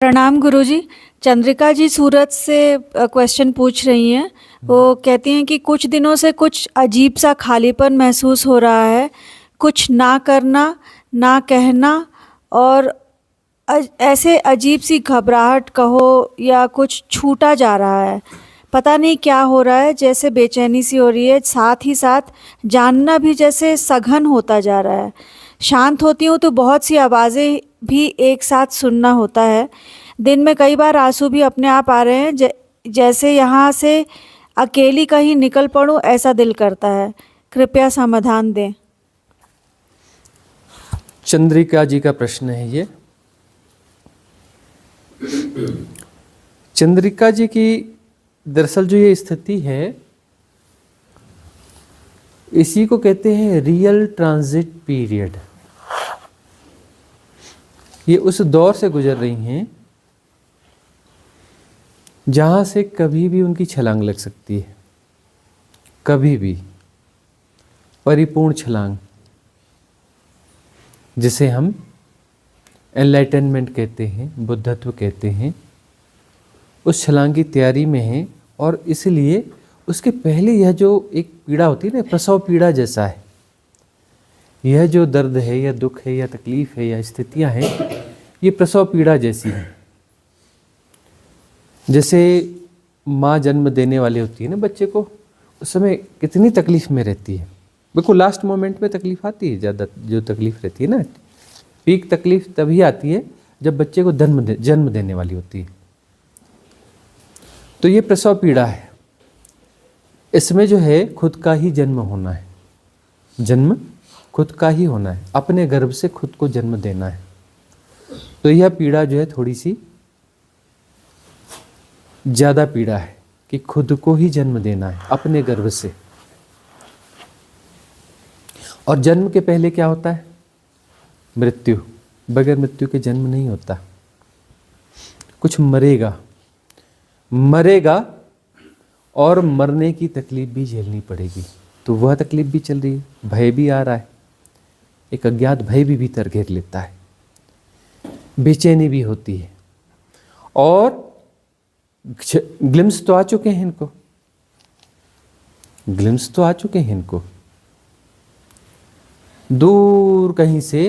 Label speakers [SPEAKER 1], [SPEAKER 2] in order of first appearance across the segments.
[SPEAKER 1] प्रणाम गुरुजी। चंद्रिका जी सूरत से क्वेश्चन पूछ रही हैं। वो कहती हैं कि कुछ दिनों से कुछ अजीब सा खालीपन महसूस हो रहा है, कुछ ना करना ना कहना, और ऐसे अजीब सी घबराहट कहो या कुछ छूटा जा रहा है। पता नहीं क्या हो रहा है, जैसे बेचैनी सी हो रही है, साथ ही साथ जानना भी जैसे सघन होता जा रहा है। शांत होती हूँ तो बहुत सी आवाज़ें भी एक साथ सुनना होता है। दिन में कई बार आंसू भी अपने आप आ रहे हैं, जैसे यहाँ से अकेली कहीं निकल पड़ूं, ऐसा दिल करता है। कृपया समाधान दें।
[SPEAKER 2] चंद्रिका जी का प्रश्न है ये। चंद्रिका जी की दरअसल जो ये स्थिति है, इसी को कहते हैं रियल ट्रांजिट पीरियड। ये उस दौर से गुजर रही हैं जहां से कभी भी उनकी छलांग लग सकती है, कभी भी परिपूर्ण छलांग, जिसे हम एनलाइटनमेंट कहते हैं, बुद्धत्व कहते हैं। उस छलांग की तैयारी में है, और इसलिए उसके पहले यह जो एक पीड़ा होती है ना, प्रसव पीड़ा जैसा है। यह जो दर्द है या दुख है या तकलीफ है या स्थितियां हैं, ये प्रसव पीड़ा जैसी है। जैसे माँ जन्म देने वाली होती है ना बच्चे को, उस समय कितनी तकलीफ में रहती है। बिल्कुल लास्ट मोमेंट में तकलीफ आती है, ज़्यादा जो तकलीफ रहती है ना, पीक तकलीफ तभी आती है जब बच्चे को जन्म देने वाली होती है। तो ये प्रसव पीड़ा है। इसमें जो है खुद का ही जन्म होना है, जन्म खुद का ही होना है, अपने गर्भ से खुद को जन्म देना है। तो यह पीड़ा जो है थोड़ी सी ज़्यादा पीड़ा है कि खुद को ही जन्म देना है अपने गर्भ से। और जन्म के पहले क्या होता है? मृत्यु। बगैर मृत्यु के जन्म नहीं होता। कुछ मरेगा, मरेगा, और मरने की तकलीफ भी झेलनी पड़ेगी। तो वह तकलीफ भी चल रही है, भय भी आ रहा है, एक अज्ञात भय भी भीतर घेर लेता है, बेचैनी भी होती है। और ग्लिम्स तो आ चुके हैं इनको, ग्लिम्स तो आ चुके हैं इनको। दूर कहीं से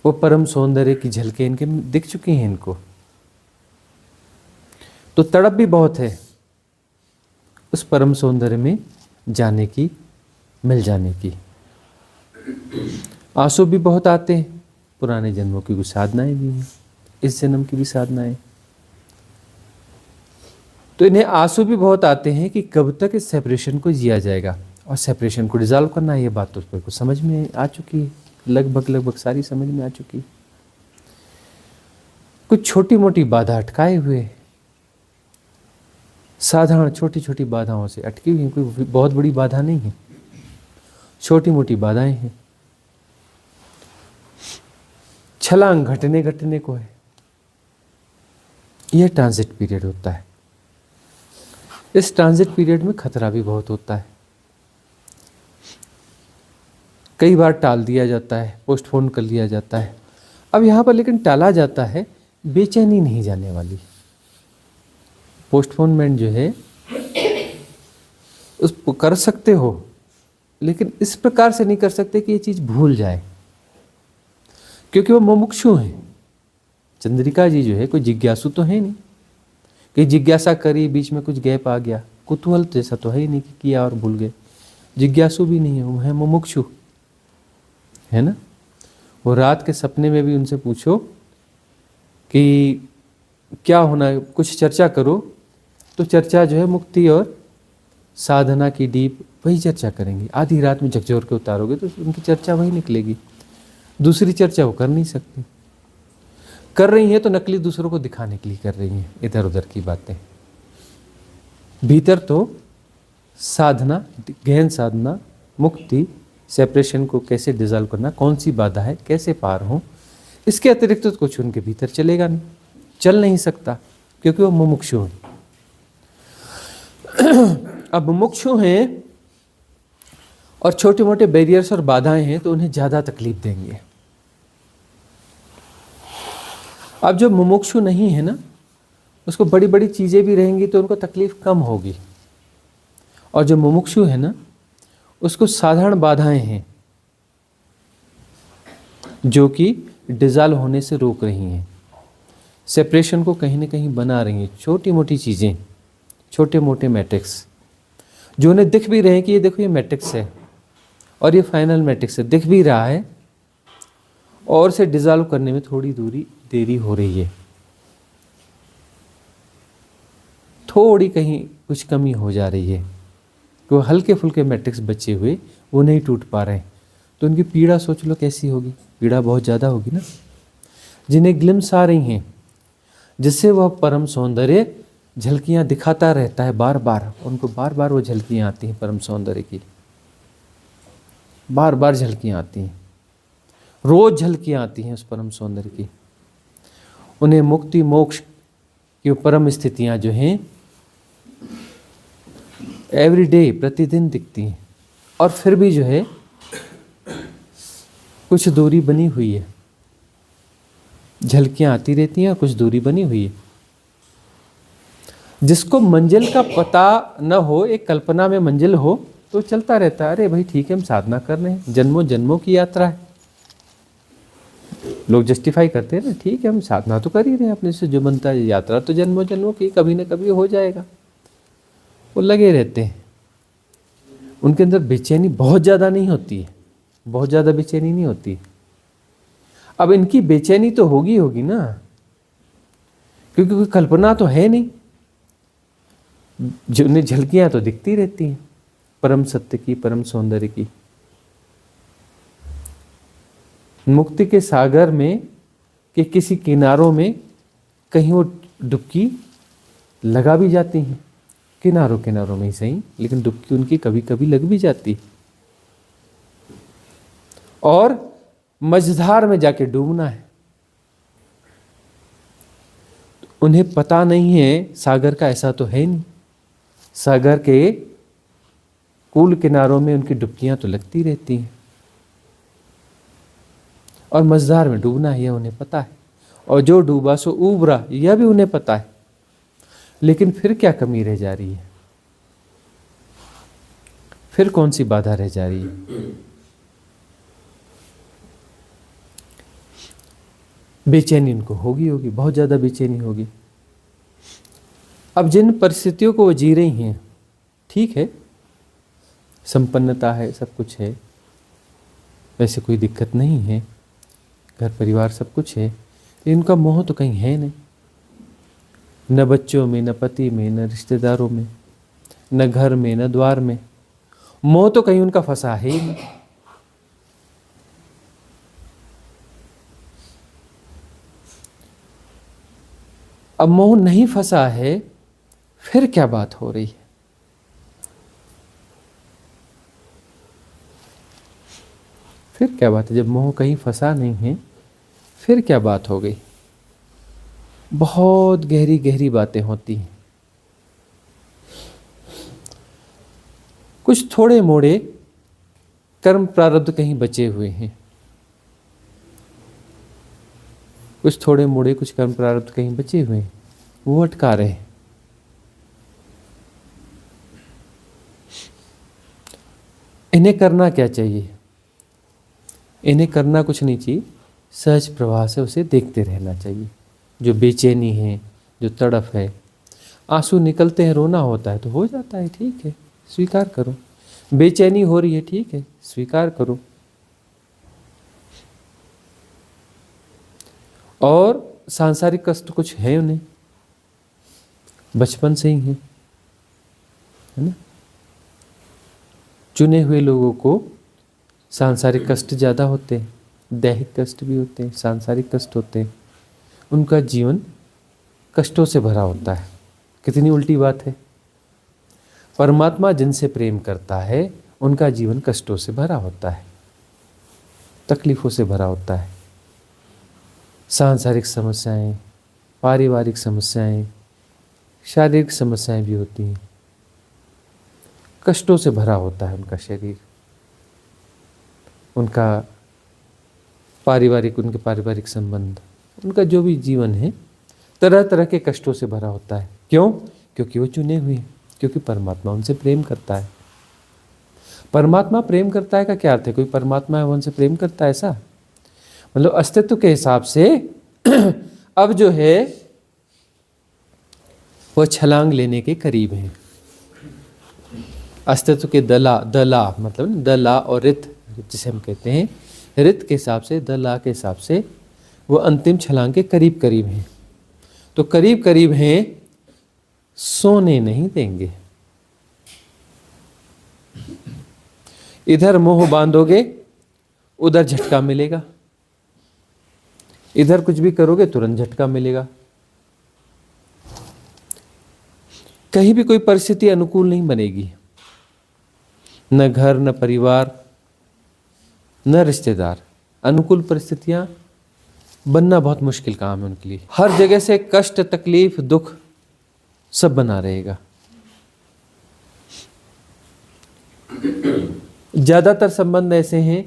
[SPEAKER 2] वो परम सौंदर्य की झलकें इनके दिख चुकी हैं इनको। तो तड़प भी बहुत है उस परम सौंदर्य में जाने की, मिल जाने की। आंसू भी बहुत आते हैं, पुराने जन्मों की कुछ साधनाएं भी हैं, इस जन्म की भी साधनाएं। तो इन्हें आंसू भी बहुत आते हैं कि कब तक इस सेपरेशन को जिया जाएगा, और सेपरेशन को डिजॉल्व करना है। ये बात तो उसको समझ में आ चुकी है, लगभग सारी समझ में आ चुकी है। कुछ छोटी मोटी बाधा अटकाए हुए, साधारण छोटी छोटी बाधाओं से अटकी हुई, कोई बहुत बड़ी बाधा नहीं है, छोटी मोटी बाधाएं हैं। छलांग घटने को है। यह ट्रांजिट पीरियड होता है। इस ट्रांजिट पीरियड में खतरा भी बहुत होता है। कई बार टाल दिया जाता है, पोस्टपोन कर लिया जाता है। अब यहाँ पर लेकिन टाला जाता है, बेचैनी नहीं जाने वाली। पोस्टपोनमेंट जो है उसको कर सकते हो, लेकिन इस प्रकार से नहीं कर सकते कि ये चीज़ भूल जाए, क्योंकि वो मुमुक्षु हैं। चंद्रिका जी जो है कोई जिज्ञासु तो है नहीं कि जिज्ञासा करी, बीच में कुछ गैप आ गया। कुतूहल जैसा तो है ही नहीं कि किया और भूल गए। जिज्ञासु भी नहीं है, वो है मुमुक्षु, है ना। वो रात के सपने में भी उनसे पूछो कि क्या होना है, कुछ चर्चा करो, तो चर्चा जो है मुक्ति और साधना की डीप वही चर्चा करेंगी। आधी रात में झकझोर के उतारोगे तो उनकी चर्चा वही निकलेगी, दूसरी चर्चा वो कर नहीं सकती। कर रही हैं तो नकली दूसरों को दिखाने के लिए कर रही हैं, इधर उधर की बातें। भीतर तो साधना, गहन साधना, मुक्ति, सेपरेशन को कैसे डिजॉल्व करना, कौन सी बाधा है, कैसे पार हो, इसके अतिरिक्त तो कुछ उनके भीतर चलेगा नहीं, चल नहीं सकता, क्योंकि वो मुमुक्षु हैं। अब मुमुक्षु हैं और छोटे मोटे बैरियर्स और बाधाएं हैं, तो उन्हें ज़्यादा तकलीफ देंगे। अब जो मुमुक्षु नहीं है ना, उसको बड़ी बड़ी चीज़ें भी रहेंगी तो उनको तकलीफ कम होगी, और जो मुमुक्षु है ना, उसको साधारण बाधाएं हैं जो कि डिज़ॉल्व होने से रोक रही हैं, सेपरेशन को कहीं ना कहीं बना रही हैं। छोटी मोटी चीज़ें, छोटे मोटे मैट्रिक्स जो उन्हें दिख भी रहे हैं कि ये देखो ये मैट्रिक्स है और ये फाइनल मैट्रिक्स है, दिख भी रहा है, और से डिज़ॉल्व करने में थोड़ी देरी हो रही है, थोड़ी कहीं कुछ कमी हो जा रही है, तो हल्के फुल्के मैट्रिक्स बचे हुए वो नहीं टूट पा रहे हैं, तो उनकी पीड़ा सोच लो कैसी होगी, पीड़ा बहुत ज़्यादा होगी ना। जिन्हें ग्लिम्स आ रही हैं जिससे वह परम सौंदर्य झलकियाँ दिखाता रहता है बार बार, उनको बार बार वो झलकियाँ आती हैं परम सौंदर्य की, बार बार झलकियाँ आती हैं, रोज झलकियाँ आती हैं उस परम सौंदर्य की। उन्हें मुक्ति मोक्ष की परम स्थितियाँ जो हैं एवरी डे, प्रतिदिन दिखती हैं, और फिर भी जो है कुछ दूरी बनी हुई है, झलकियाँ आती रहती हैं और कुछ दूरी बनी हुई है। जिसको मंजिल का पता न हो, एक कल्पना में मंजिल हो तो चलता रहता है, अरे भाई ठीक है हम साधना कर रहे हैं, जन्मों जन्मों की यात्रा है, लोग जस्टिफाई करते हैं ना, ठीक है हम साधना तो कर ही रहे हैं, अपने से जो बनता है, यात्रा तो जन्मों जन्मों की, कभी ना कभी हो जाएगा, वो लगे रहते हैं। उनके अंदर बेचैनी बहुत ज़्यादा नहीं होती है, बहुत ज़्यादा बेचैनी नहीं होती। अब इनकी बेचैनी तो होगी ना, क्योंकि कोई कल्पना तो है नहीं, जो उन्हें झलकियाँ तो दिखती रहती हैं परम सत्य की, परम सौंदर्य की। मुक्ति के सागर में के किसी किनारों में कहीं वो डुबकी लगा भी जाती हैं, किनारों किनारों में ही सही, लेकिन डुबकी उनकी कभी कभी लग भी जाती है। और मझधार में जाके डूबना है, उन्हें पता नहीं है सागर का ऐसा तो है नहीं, सागर के कूल किनारों में उनकी डुबकियां तो लगती रहती हैं, और मझधार में डूबना है यह उन्हें पता है, और जो डूबा सो उबरा यह भी उन्हें पता है। लेकिन फिर क्या कमी रह जा रही है, फिर कौन सी बाधा रह जा रही है? बेचैनी उनको होगी, बहुत ज़्यादा बेचैनी होगी। अब जिन परिस्थितियों को वो जी रही हैं, ठीक है संपन्नता है, सब कुछ है, वैसे कोई दिक्कत नहीं है, घर परिवार सब कुछ है, इनका मोह तो कहीं है नहीं, न बच्चों में, न पति में, न रिश्तेदारों में, न घर में, न द्वार में, मोह तो कहीं उनका फंसा है ही नहीं। अब मोह नहीं फंसा है, फिर क्या बात हो रही है? फिर क्या बात है? जब मोह कहीं फंसा नहीं है, फिर क्या बात हो गई? बहुत गहरी गहरी बातें होती हैं। कुछ थोड़े मोड़े कर्म प्रारब्ध कहीं बचे हुए हैं, कुछ थोड़े मोड़े कुछ कर्म प्रारब्ध कहीं बचे हुए हैं, वो अटका रहे हैं। इन्हें करना क्या चाहिए? इन्हें करना कुछ नहीं चाहिए, सहज प्रवाह से उसे देखते रहना चाहिए। जो बेचैनी है, जो तड़फ है, आंसू निकलते हैं, रोना होता है तो हो जाता है, ठीक है स्वीकार करो। बेचैनी हो रही है, ठीक है स्वीकार करो। और सांसारिक कष्ट कुछ है उन्हें, बचपन से ही है ना। चुने हुए लोगों को सांसारिक कष्ट ज़्यादा होते हैं, दैहिक कष्ट भी होते हैं, सांसारिक कष्ट होते हैं। उनका जीवन कष्टों से भरा होता है। कितनी उल्टी बात है। परमात्मा जिनसे प्रेम करता है उनका जीवन कष्टों से भरा होता है, तकलीफ़ों से भरा होता है। सांसारिक समस्याएं, पारिवारिक समस्याएं, शारीरिक समस्याएं भी होती हैं। कष्टों से भरा होता है उनका शरीर, उनके पारिवारिक संबंध, उनका जो भी जीवन है तरह तरह के कष्टों से भरा होता है। क्यों? क्योंकि वो चुने हुए हैं, क्योंकि परमात्मा उनसे प्रेम करता है। परमात्मा प्रेम करता है का क्या अर्थ है? कोई परमात्मा है वो उनसे प्रेम करता है ऐसा? मतलब अस्तित्व के हिसाब से अब जो है वो छलांग लेने के करीब है। अस्तित्व के दला मतलब दला और रित जिसे हम कहते हैं, रित के हिसाब से, दला के हिसाब से वो अंतिम छलांग के करीब करीब हैं। तो करीब करीब हैं, सोने नहीं देंगे। इधर मोह बांधोगे उधर झटका मिलेगा, इधर कुछ भी करोगे तुरंत झटका मिलेगा। कहीं भी कोई परिस्थिति अनुकूल नहीं बनेगी, न घर, न परिवार, न रिश्तेदार। अनुकूल परिस्थितियां बनना बहुत मुश्किल काम है उनके लिए। हर जगह से कष्ट, तकलीफ, दुख सब बना रहेगा। ज्यादातर संबंध ऐसे हैं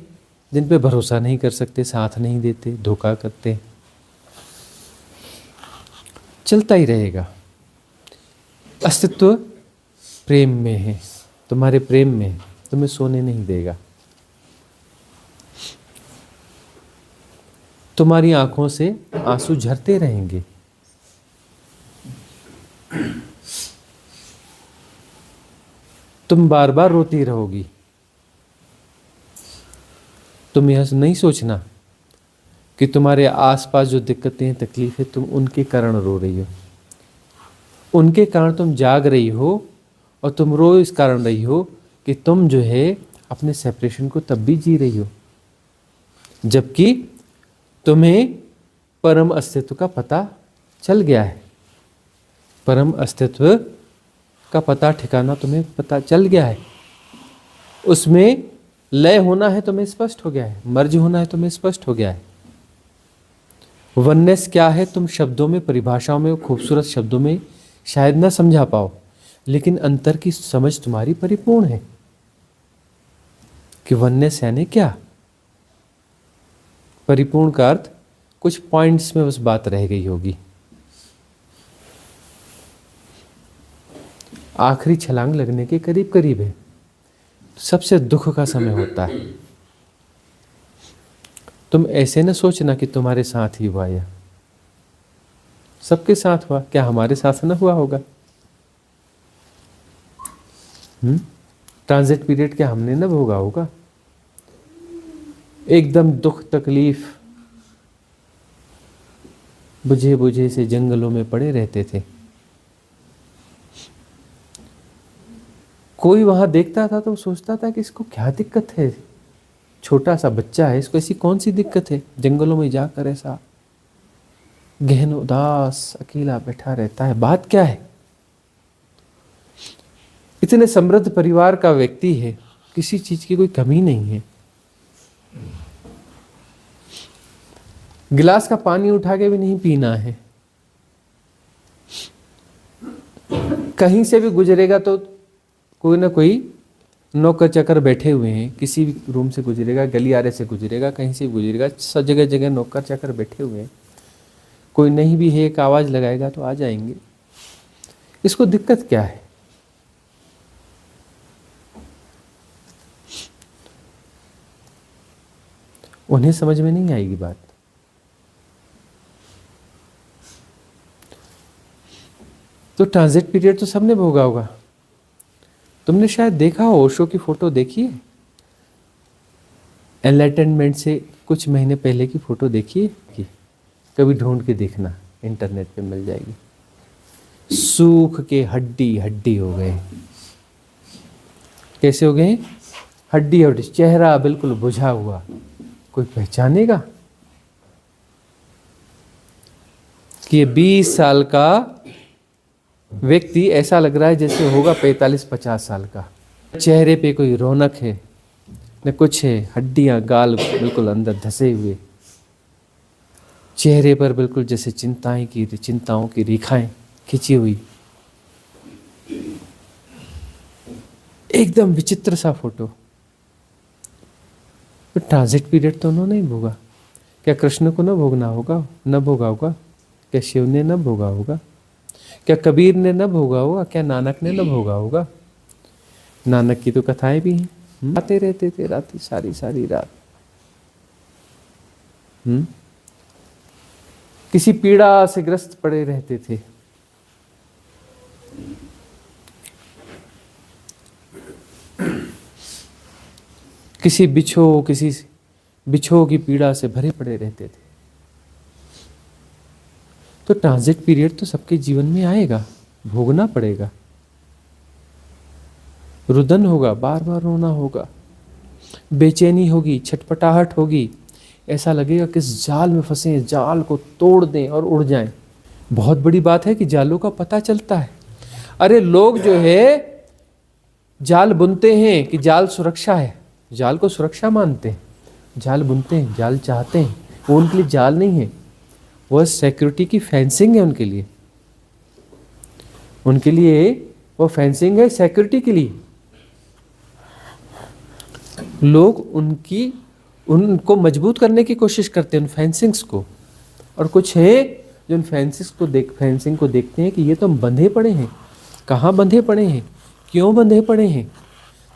[SPEAKER 2] जिन पे भरोसा नहीं कर सकते, साथ नहीं देते, धोखा करते, चलता ही रहेगा। अस्तित्व प्रेम में है, तुम्हारे प्रेम में है, तुम्हें सोने नहीं देगा। तुम्हारी आंखों से आंसू झरते रहेंगे। तुम बार बार रोती रहोगी। तुम यह नहीं सोचना कि तुम्हारे आसपास जो दिक्कतें, तकलीफें, तुम उनके कारण रो रही हो। उनके कारण तुम जाग रही हो, और तुम रो इस कारण रही हो कि तुम जो है अपने सेपरेशन को तब भी जी रही हो, जबकि तुम्हें परम अस्तित्व का पता चल गया है। परम अस्तित्व का पता, ठिकाना तुम्हें पता चल गया है। उसमें लय होना है तुम्हें स्पष्ट हो गया है, मर्ज होना है तुम्हें स्पष्ट हो गया है। वननेस क्या है तुम शब्दों में, परिभाषाओं में, खूबसूरत शब्दों में शायद ना समझा पाओ, लेकिन अंतर की समझ तुम्हारी परिपूर्ण है कि वननेस यानी क्या। परिपूर्ण का अर्थ कुछ पॉइंट्स में बस बात रह गई होगी। आखिरी छलांग लगने के करीब करीब है, सबसे दुख का समय होता है। तुम ऐसे न सोचना कि तुम्हारे साथ ही हुआ, या सबके साथ हुआ, क्या हमारे साथ न हुआ होगा? ट्रांजिट पीरियड क्या हमने न भोगा होगा? एकदम दुख, तकलीफ, बुझे बुझे से जंगलों में पड़े रहते थे। कोई वहां देखता था तो सोचता था कि इसको क्या दिक्कत है, छोटा सा बच्चा है, इसको ऐसी कौन सी दिक्कत है, जंगलों में जाकर ऐसा गहन उदास अकेला बैठा रहता है, बात क्या है? इतने समृद्ध परिवार का व्यक्ति है, किसी चीज की कोई कमी नहीं है। गिलास का पानी उठा के भी नहीं पीना है। कहीं से भी गुजरेगा तो कोई ना कोई नौकर चाकर बैठे हुए हैं, किसी भी रूम से गुजरेगा, गलियारे से गुजरेगा, कहीं से गुजरेगा, सब जगह जगह नौकर चाकर बैठे हुए हैं। कोई नहीं भी है, एक आवाज लगाएगा तो आ जाएंगे। इसको दिक्कत क्या है? उन्हें समझ में नहीं आएगी बात। तो ट्रांजिट पीरियड तो सबने भोगा होगा। तुमने शायद देखा हो, ओशो की फोटो देखी है, एनलाइटनमेंट से कुछ महीने पहले की फोटो देखिए कि कभी ढूंढ के देखना, इंटरनेट पे मिल जाएगी। सूख के हड्डी हड्डी हो गए। कैसे हो गए? हड्डी हड्डी, चेहरा बिल्कुल बुझा हुआ, कोई पहचानेगा कि ये 20 साल का व्यक्ति ऐसा लग रहा है जैसे होगा 45-50 साल का। चेहरे पे कोई रौनक है न कुछ है, हड्डियां, गाल बिल्कुल अंदर धसे हुए, चेहरे पर बिल्कुल जैसे चिंताओं की रेखाएं खिंची हुई, एकदम विचित्र सा फोटो। तो ट्रांजिट पीरियड तो उन्होंने ही भोगा क्या कृष्ण को न भोगना होगा, न भोगा होगा? क्या शिव ने न भोगा होगा? क्या कबीर ने न भोगा होगा? क्या नानक ने न भोगा होगा? नानक की तो कथाएं भी हैं, आते रहते थे रात सारी सारी रात। किसी पीड़ा से ग्रस्त पड़े रहते थे। किसी बिछो की पीड़ा से भरे पड़े रहते थे। तो ट्रांजिट पीरियड तो सबके जीवन में आएगा, भोगना पड़ेगा। रुदन होगा, बार बार रोना होगा, बेचैनी होगी, छटपटाहट होगी, ऐसा लगेगा कि इस जाल में फंसे हैं, जाल को तोड़ दें और उड़ जाएं। बहुत बड़ी बात है कि जालों का पता चलता है। अरे लोग जो है जाल बुनते हैं कि जाल सुरक्षा है, जाल को सुरक्षा मानते हैं, जाल बुनते हैं, जाल चाहते हैं। वो उनके लिए जाल नहीं है, वह सिक्योरिटी की फेंसिंग है उनके लिए। उनके लिए वो फेंसिंग है सिक्योरिटी के लिए। लोग उनको मजबूत करने की कोशिश करते हैं, उन फेंसिंग्स को। और कुछ है जो उन फेंसिंग को देखते हैं कि ये तो हम बंधे पड़े हैं। कहाँ बंधे पड़े हैं, क्यों बंधे पड़े हैं?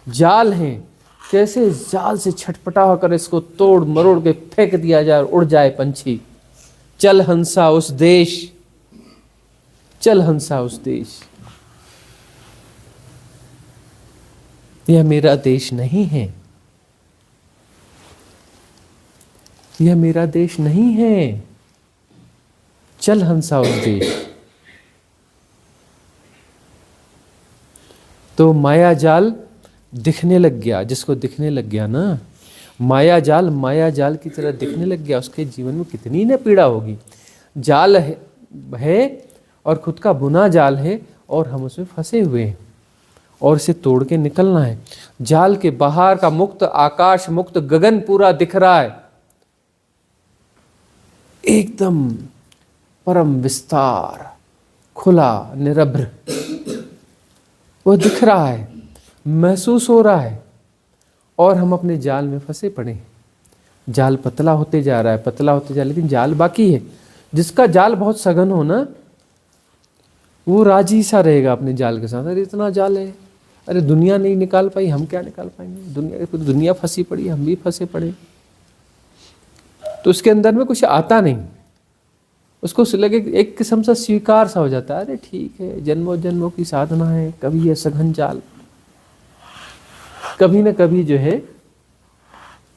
[SPEAKER 2] जाल हैं, कैसे जाल से छटपटा होकर इसको तोड़ मरोड़ के फेंक दिया जाए और उड़ जाए पंछी। चल हंसा उस देश, चल हंसा उस देश। यह मेरा देश नहीं है, यह मेरा देश नहीं है, चल हंसा उस देश। तो माया जाल दिखने लग गया, जिसको दिखने लग गया ना, माया जाल की तरह दिखने लग गया, उसके जीवन में कितनी न पीड़ा होगी। जाल है और खुद का बुना जाल है और हम उसमें फंसे हुए हैं और इसे तोड़ के निकलना है। जाल के बाहर का मुक्त आकाश, मुक्त गगन पूरा दिख रहा है, एकदम परम विस्तार, खुला, निरभ्र वह दिख रहा है, महसूस हो रहा है। और हम अपने जाल में फंसे पड़े हैं। जाल पतला होते जा रहा है, पतला होते जा रहा है, लेकिन जाल बाकी है। जिसका जाल बहुत सघन हो ना, वो राजी सा रहेगा अपने जाल के साथ। अरे इतना जाल है, अरे दुनिया नहीं निकाल पाई, हम क्या निकाल पाएंगे? दुनिया फंसी पड़ी, हम भी फंसे पड़े। तो उसके अंदर में कुछ आता नहीं, उसको लगे एक किस्म सा स्वीकार सा हो जाता है। अरे ठीक है, जन्मों जन्मों की साधना है, कभी ये सघन जाल कभी न कभी जो है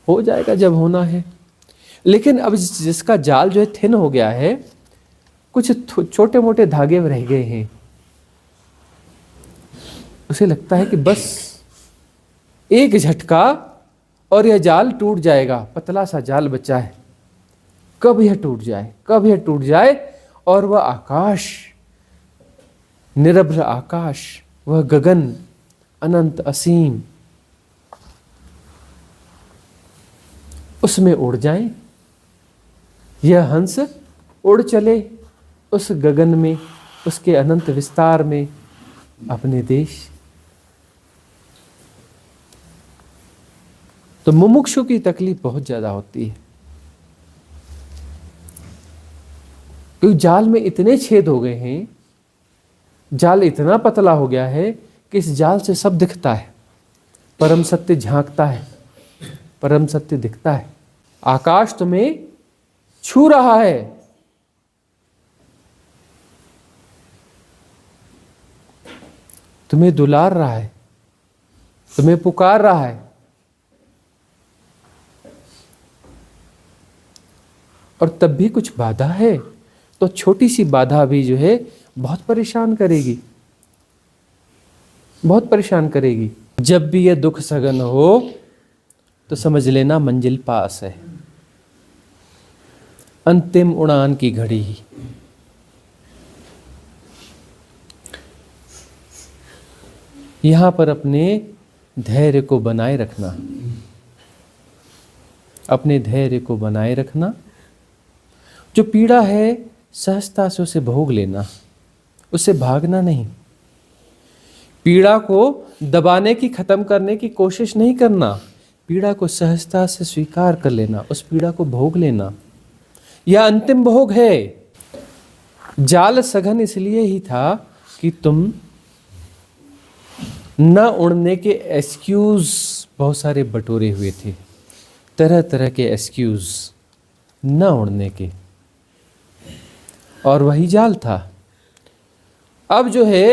[SPEAKER 2] हो जाएगा जब होना है। लेकिन अब जिसका जाल जो है थिन हो गया है, कुछ छोटे मोटे धागे रह गए हैं, उसे लगता है कि बस एक झटका और यह जाल टूट जाएगा। पतला सा जाल बचा है, कब यह टूट जाए, कब यह टूट जाए और वह आकाश, निरभ्र आकाश, वह गगन अनंत असीम, उसमें उड़ जाए। यह हंस उड़ चले उस गगन में, उसके अनंत विस्तार में, अपने देश। तो मुमुक्षु की तकलीफ बहुत ज्यादा होती है, क्योंकि जाल में इतने छेद हो गए हैं, जाल इतना पतला हो गया है कि इस जाल से सब दिखता है। परम सत्य झांकता है, परम सत्य दिखता है। आकाश तुम्हें छू रहा है, तुम्हें दुलार रहा है, तुम्हें पुकार रहा है। और तब भी कुछ बाधा है, तो छोटी सी बाधा भी जो है बहुत परेशान करेगी, बहुत परेशान करेगी। जब भी यह दुख सघन हो तो समझ लेना मंजिल पास है, अंतिम उड़ान की घड़ी। यहां पर अपने धैर्य को बनाए रखना, अपने धैर्य को बनाए रखना। जो पीड़ा है सहजता से उसे भोग लेना, उससे भागना नहीं। पीड़ा को दबाने की, खत्म करने की कोशिश नहीं करना, पीड़ा को सहजता से स्वीकार कर लेना, उस पीड़ा को भोग लेना। यह अंतिम भोग है। जाल सघन इसलिए ही था कि तुम न उड़ने के एक्सक्यूज बहुत सारे बटोरे हुए थे, तरह तरह के एक्सक्यूज न उड़ने के, और वही जाल था। अब जो है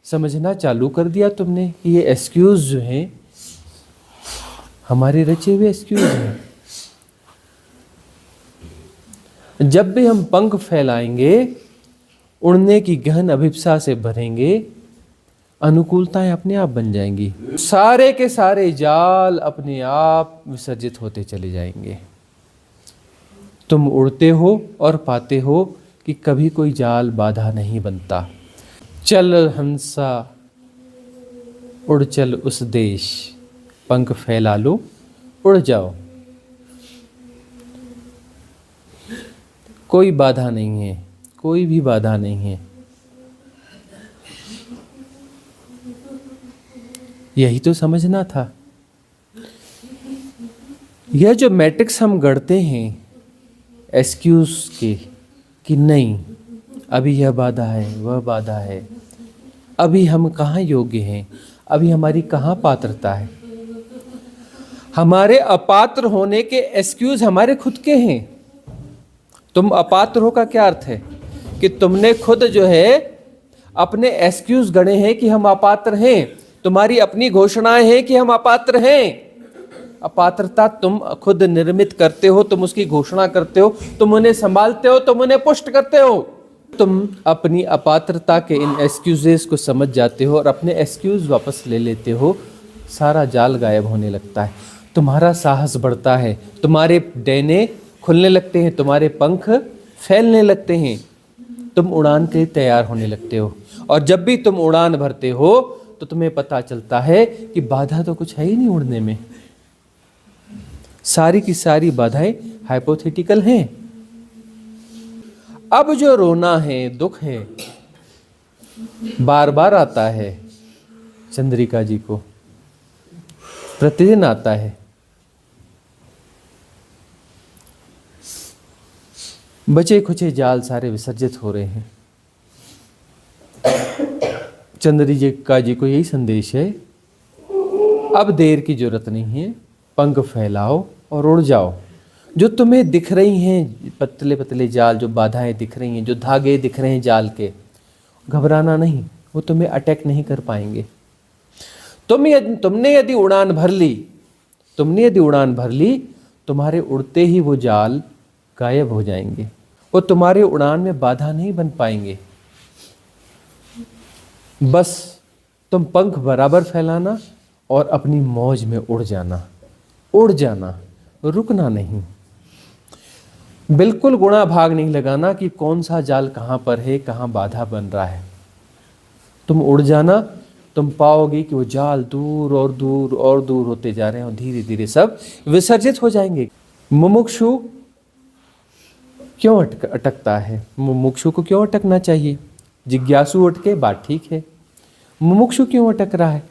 [SPEAKER 2] समझना चालू कर दिया तुमने कि ये एक्सक्यूज जो हैं हमारे रचे हुए एक्सक्यूज हैं। जब भी हम पंख फैलाएंगे, उड़ने की गहन अभिप्सा से भरेंगे, अनुकूलताएं अपने आप बन जाएंगी। सारे के सारे जाल अपने आप विसर्जित होते चले जाएंगे। तुम उड़ते हो और पाते हो कि कभी कोई जाल बाधा नहीं बनता। चल हंसा उड़ चल उस देश, पंख फैला लो उड़ जाओ। कोई बाधा नहीं है, कोई भी बाधा नहीं है। यही तो समझना था। यह जो मैट्रिक्स हम गढ़ते हैं एक्सक्यूज के कि नहीं अभी यह बाधा है, वह बाधा है, अभी हम कहाँ योग्य हैं, अभी हमारी कहाँ पात्रता है। हमारे अपात्र होने के एक्सक्यूज हमारे खुद के हैं। तुम अपात्र हो का क्या अर्थ है कि तुमने खुद जो है अपने एक्सक्यूज गढ़े हैं कि हम अपात्र हैं। तुम्हारी अपनी घोषणाएं हैं कि हम अपात्र हैं। अपात्रता तुम खुद निर्मित करते हो, तुम उसकी घोषणा करते हो, तुम उन्हें संभालते हो, तुम उन्हें पुष्ट करते हो। तुम अपनी अपात्रता के इन एक्सक्यूजेस को समझ जाते हो और अपने एक्सक्यूज वापस ले लेते हो, सारा जाल गायब होने लगता है। तुम्हारा साहस बढ़ता है, तुम्हारे डैने खुलने लगते हैं, तुम्हारे पंख फैलने लगते हैं, तुम उड़ान के लिए तैयार होने लगते हो। और जब भी तुम उड़ान भरते हो तो तुम्हें पता चलता है कि बाधा तो कुछ है ही नहीं उड़ने में। सारी की सारी बाधाएं हाइपोथेटिकल हैं। अब जो रोना है, दुख है, बार बार आता है चंद्रिका जी को, प्रतिदिन आता है। बचे खुचे जाल सारे विसर्जित हो रहे हैं। चंद्रिका जी को यही संदेश है, अब देर की जरूरत नहीं है, पंख फैलाओ और उड़ जाओ। जो तुम्हें दिख रही हैं पतले पतले जाल, जो बाधाएं दिख रही हैं, जो धागे दिख रहे हैं जाल के, घबराना नहीं, वो तुम्हें अटैक नहीं कर पाएंगे। तुमने यदि उड़ान भर ली, तुम्हारे उड़ते ही वो जाल गायब हो जाएंगे। वो तुम्हारे उड़ान में बाधा नहीं बन पाएंगे। बस तुम पंख बराबर फैलाना और अपनी मौज में उड़ जाना, रुकना नहीं। बिल्कुल गुणा भाग नहीं लगाना कि कौन सा जाल कहाँ पर है, कहाँ बाधा बन रहा है। तुम उड़ जाना, तुम पाओगे कि वो जाल दूर और दूर और दूर होते जा रहे हैं और धीरे धीरे सब विसर्जित हो जाएंगे। मुमुक्षु क्यों अटकता है? मुमुक्षु को क्यों अटकना चाहिए? जिज्ञासु अटके बात ठीक है, मुमुक्षु क्यों अटक रहा है?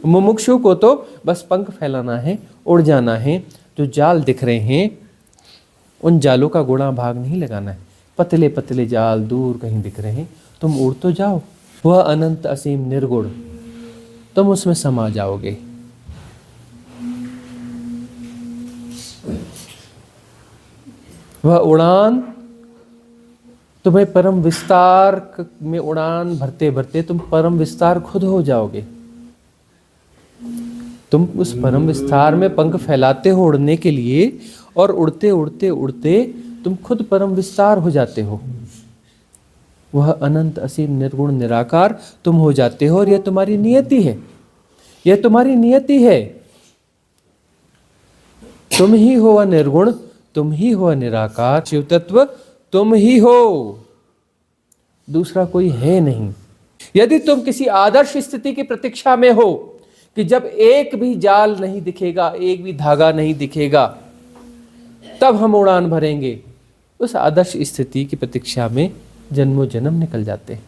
[SPEAKER 2] मुमुक्षु को तो बस पंख फैलाना है, उड़ जाना है। जो जाल दिख रहे हैं उन जालों का गुणा भाग नहीं लगाना है। पतले पतले जाल दूर कहीं दिख रहे हैं, तुम उड़ तो जाओ। वह अनंत असीम निर्गुण, तुम उसमें समा जाओगे। वह उड़ान तुम्हें परम विस्तार में उड़ान भरते भरते तुम परम विस्तार खुद हो जाओगे। तुम उस परम विस्तार में पंख फैलाते हो उड़ने के लिए, और उड़ते उड़ते उड़ते तुम खुद परम विस्तार हो जाते हो। वह अनंत असीम निर्गुण निराकार तुम हो जाते हो। और यह तुम्हारी नियति है, यह तुम्हारी नियति है। तुम ही हो वह निर्गुण, तुम ही हो वह निराकार शिव तत्व, तुम ही हो, दूसरा कोई है नहीं। यदि तुम किसी आदर्श स्थिति की प्रतीक्षा में हो कि जब एक भी जाल नहीं दिखेगा, एक भी धागा नहीं दिखेगा, तब हम उड़ान भरेंगे, उस आदर्श स्थिति की प्रतीक्षा में जन्मों जन्म निकल जाते हैं।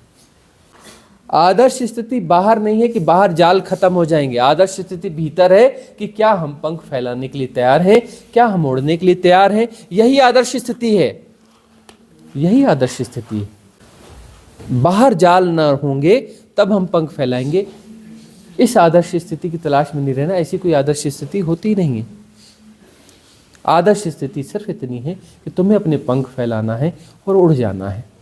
[SPEAKER 2] आदर्श स्थिति बाहर नहीं है कि बाहर जाल खत्म हो जाएंगे। आदर्श स्थिति भीतर है कि क्या हम पंख फैलाने के लिए तैयार हैं, क्या हम उड़ने के लिए तैयार हैं। यही आदर्श स्थिति है। यही आदर्श स्थिति है। बाहर जाल न होंगे तब हम पंख फैलाएंगे। इस आदर्श स्थिति की तलाश में नहीं रहना, ऐसी कोई आदर्श स्थिति होती नहीं है। आदर्श स्थिति सिर्फ इतनी है कि तुम्हें अपने पंख फैलाना है और उड़ जाना है।